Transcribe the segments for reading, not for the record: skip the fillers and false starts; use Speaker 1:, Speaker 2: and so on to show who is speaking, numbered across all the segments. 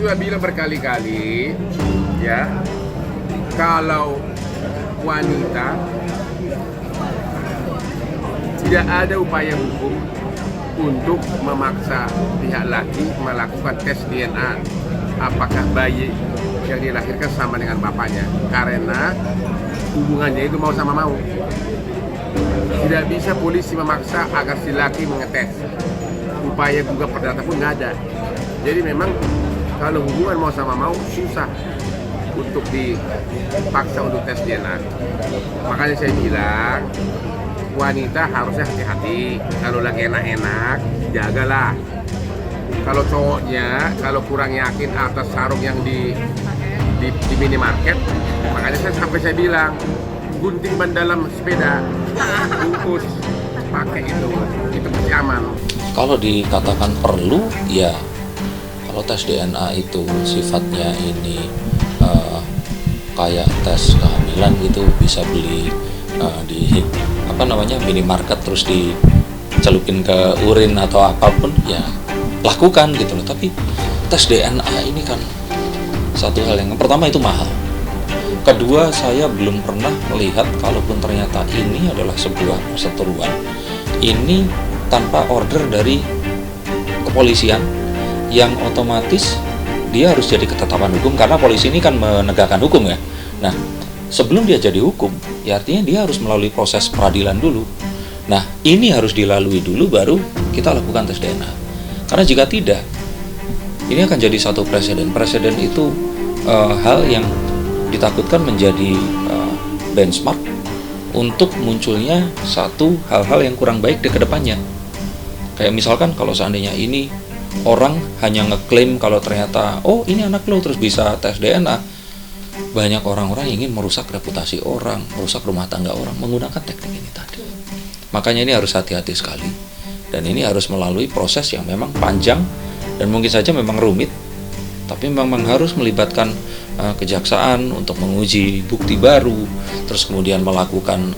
Speaker 1: sudah bilang berkali-kali, ya, kalau wanita tidak ada upaya hukum untuk memaksa pihak laki melakukan tes DNA apakah bayi yang dilahirkan sama dengan bapaknya, karena hubungannya itu mau sama mau. Tidak bisa polisi memaksa agar si laki mengetes. Upaya gugat perdata pun nggak ada. Jadi memang kalau hubungan mau sama mau susah untuk dipaksa untuk tes DNA. Makanya saya bilang wanita harusnya hati-hati. Kalau lagi enak-enak, jagalah. Kalau cowoknya, kalau kurang yakin atas sarung yang di minimarket, makanya saya bilang gunting ban dalam sepeda, bungkus, pakai itu pasti aman.
Speaker 2: Kalau dikatakan perlu, ya kalau tes DNA itu sifatnya ini kayak tes kehamilan gitu, bisa beli di minimarket terus dicelupin ke urin atau apapun, ya lakukan gitu loh. Tapi tes DNA ini kan satu hal yang pertama itu mahal. Kedua, saya belum pernah melihat kalaupun ternyata ini adalah sebuah perseteruan ini tanpa order dari kepolisian, yang otomatis dia harus jadi ketetapan hukum karena polisi ini kan menegakkan hukum ya. Nah, sebelum dia jadi hukum, ya artinya dia harus melalui proses peradilan dulu. Nah, ini harus dilalui dulu baru kita lakukan tes DNA. Karena jika tidak, ini akan jadi satu presiden. Presiden itu hal yang ditakutkan menjadi benchmark untuk munculnya satu hal-hal yang kurang baik di kedepannya. Kayak misalkan kalau seandainya ini orang hanya ngeklaim kalau ternyata oh ini anak lo terus bisa tes DNA, banyak orang-orang ingin merusak reputasi orang, merusak rumah tangga orang menggunakan teknik ini tadi. Makanya ini harus hati-hati sekali, dan ini harus melalui proses yang memang panjang dan mungkin saja memang rumit, tapi memang harus melibatkan kejaksaan untuk menguji bukti baru, terus kemudian melakukan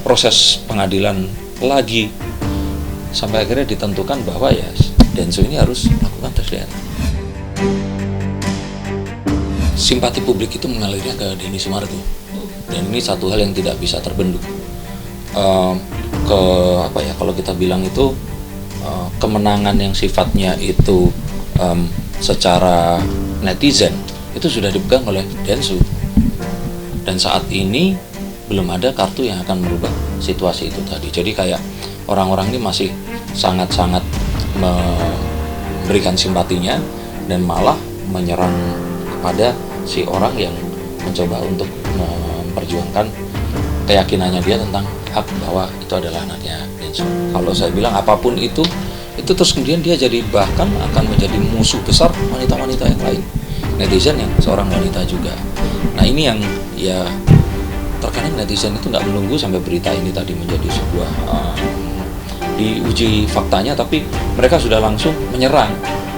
Speaker 2: proses pengadilan lagi sampai akhirnya ditentukan bahwa ya Densu ini harus melakukan tes DNA. Simpati publik itu mengalirnya ke Denny Sumargo, dan ini satu hal yang tidak bisa terbendung. Kalau kita bilang itu kemenangan yang sifatnya itu secara netizen itu sudah dipegang oleh Densu, dan saat ini belum ada kartu yang akan merubah situasi itu tadi. Jadi kayak orang-orang ini masih sangat-sangat memberikan simpatinya dan malah menyerang kepada si orang yang mencoba untuk memperjuangkan keyakinannya dia tentang hak bahwa itu adalah anaknya Densu. Kalau saya bilang apapun itu terus kemudian dia jadi bahkan akan menjadi musuh besar wanita-wanita yang lain, netizen yang seorang wanita juga. Nah ini yang ya terkadang netizen itu nggak menunggu sampai berita ini tadi menjadi sebuah diuji faktanya, tapi mereka sudah langsung menyerang,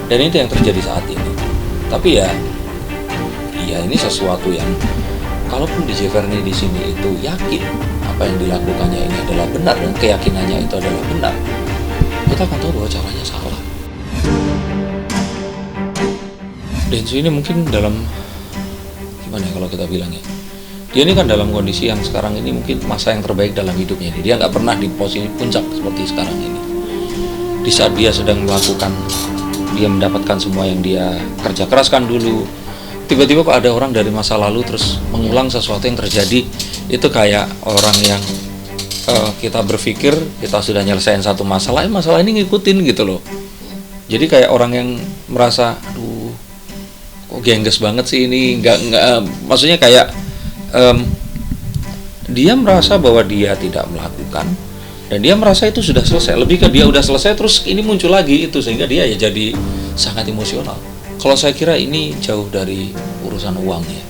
Speaker 2: dan itu yang terjadi saat ini. Tapi ya ini sesuatu yang kalaupun DJ Verni di sini itu yakin apa yang dilakukannya ini adalah benar dan keyakinannya itu adalah benar, kita akan tahu bahwa caranya salah. Densu ini mungkin dalam gimana ya kalau kita bilang ya, dia ini kan dalam kondisi yang sekarang ini mungkin masa yang terbaik dalam hidupnya ini. Dia nggak pernah di posisi puncak seperti sekarang ini. Di saat dia sedang dia mendapatkan semua yang dia kerja keraskan dulu, tiba-tiba kok ada orang dari masa lalu terus mengulang sesuatu yang terjadi. Itu kayak orang yang kita berpikir kita sudah nyelesain satu masalah ini ngikutin gitu loh. Jadi kayak orang yang merasa aduh kok gengges banget sih ini, nggak maksudnya kayak dia merasa bahwa dia tidak melakukan dan dia merasa itu sudah selesai. Lebih ke dia udah selesai terus ini muncul lagi itu, sehingga dia ya jadi sangat emosional. Kalau saya kira ini jauh dari urusan uang ya.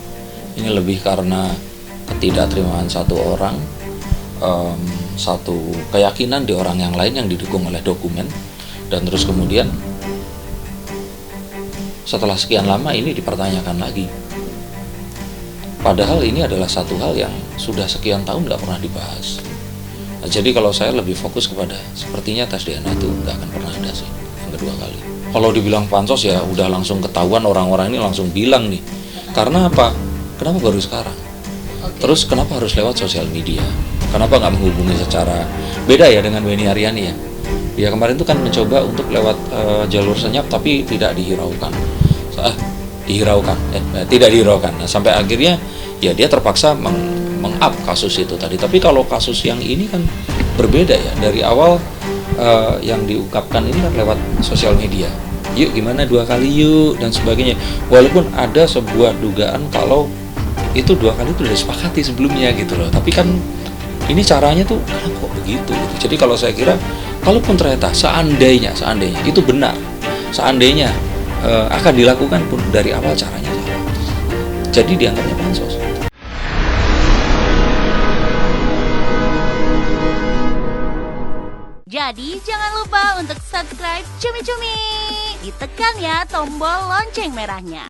Speaker 2: Ini lebih karena ketidakterimaan satu orang, satu keyakinan di orang yang lain yang didukung oleh dokumen, dan terus kemudian setelah sekian lama ini dipertanyakan lagi. Padahal ini adalah satu hal yang sudah sekian tahun nggak pernah dibahas. Nah, jadi kalau saya lebih fokus kepada sepertinya tes DNA itu nggak akan pernah ada sih yang kedua kali. Kalau dibilang pansos ya udah langsung ketahuan, orang-orang ini langsung bilang nih. Karena apa? Kenapa baru sekarang? Terus kenapa harus lewat sosial media? Kenapa nggak menghubungi secara beda ya dengan Benny Aryani ya? Dia kemarin tuh kan mencoba untuk lewat jalur senyap tapi tidak dihiraukan. Tidak dihiraukan. Nah, sampai akhirnya ya dia terpaksa meng-up kasus itu tadi. Tapi kalau kasus yang ini kan berbeda ya. Dari awal yang diungkapkan ini kan lewat sosial media. Yuk gimana 2 kali yuk dan sebagainya. Walaupun ada sebuah dugaan kalau itu 2 kali itu sudah disepakati sebelumnya gitu loh. Tapi kan ini caranya tuh kenapa kok begitu gitu. Jadi kalau saya kira kalaupun ternyata seandainya itu benar, seandainya akan dilakukan pun dari awal caranya salah. Jadi dianggapnya pansos.
Speaker 3: Jadi jangan lupa untuk subscribe Cumi Cumi. Ditekan ya tombol lonceng merahnya.